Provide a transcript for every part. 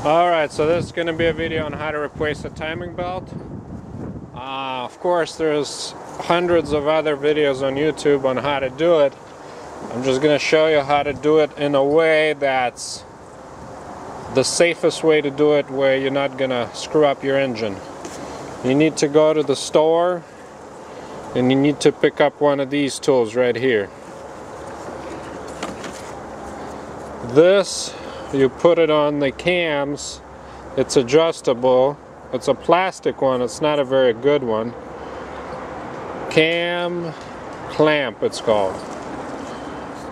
Alright, so this is going to be a video on how to replace a timing belt. Of course, there's hundreds of other videos on YouTube on how to do it. I'm just going to show you how to do it in a way that's the safest way to do it, where you're not going to screw up your engine. You need to go to the store and you need to pick up one of these tools right here. This, you put it on the cams. It's adjustable. It's a plastic one. It's not a very good one. Cam clamp, it's called.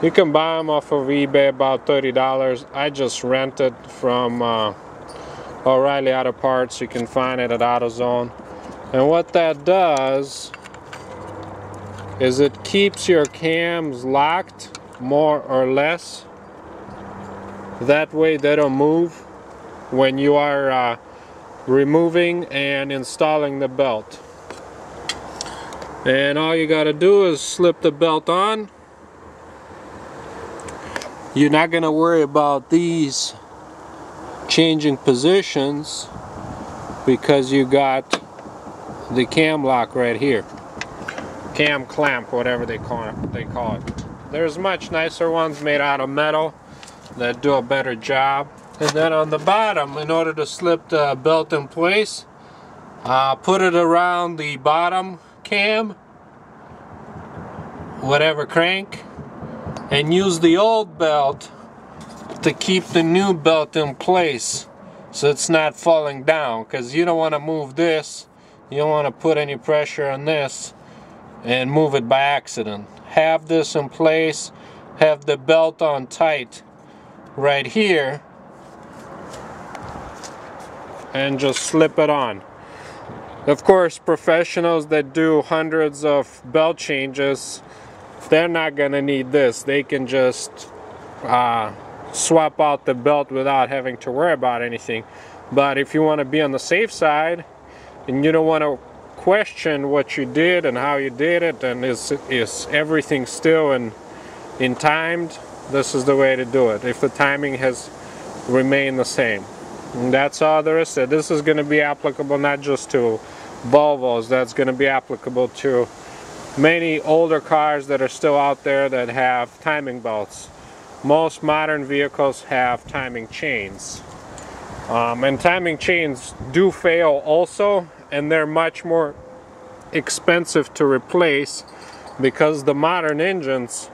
You can buy them off of eBay, about $30. I just rent it from O'Reilly Auto Parts. You can find it at AutoZone. And what that does is it keeps your cams locked, more or less. That way they don't move when you are removing and installing the belt. And all you got to do is slip the belt on. You're not going to worry about these changing positions because you got the cam lock right here. Cam clamp, whatever they call it. There's much nicer ones made out of metal that do a better job. And then on the bottom, in order to slip the belt in place, put it around the bottom cam, whatever crank, and use the old belt to keep the new belt in place so it's not falling down, because you don't want to move this, you don't want to put any pressure on this and move it by accident. Have this in place, have the belt on tight right here, and just slip it on. Of course, professionals that do hundreds of belt changes, they're not gonna need this. They can just swap out the belt without having to worry about anything. But if you want to be on the safe side and you don't want to question what you did and how you did it, and is everything still in timed, this is the way to do it, if the timing has remained the same. And that's all there is to it. This is going to be applicable not just to Volvos, that's going to be applicable to many older cars that are still out there that have timing belts. Most modern vehicles have timing chains. And timing chains do fail also, and they're much more expensive to replace because the modern engines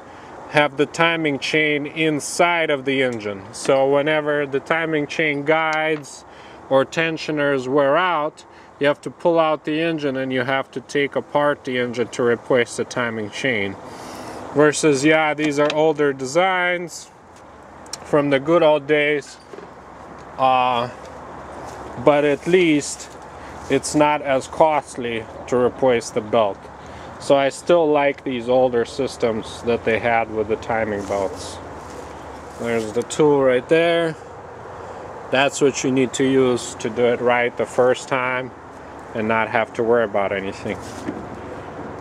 have the timing chain inside of the engine. So whenever the timing chain guides or tensioners wear out, you have to pull out the engine and you have to take apart the engine to replace the timing chain. Versus, yeah, these are older designs from the good old days, but at least it's not as costly to replace the belt. So I still like these older systems that they had with the timing belts. There's the tool right there. That's what you need to use to do it right the first time and not have to worry about anything.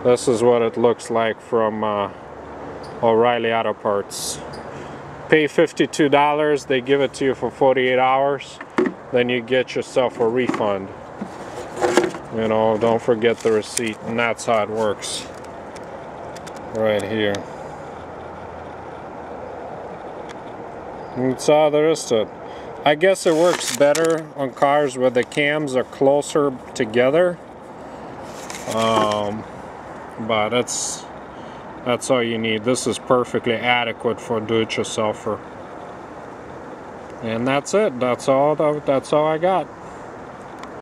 This is what it looks like from O'Reilly Auto Parts. Pay $52, they give it to you for 48 hours, then you get yourself a refund. You know, don't forget the receipt, and that's how it works. Right here. That's all there is to it. I guess it works better on cars where the cams are closer together. But that's all you need. This is perfectly adequate for a do-it-yourselfer. And that's it. That's all I got.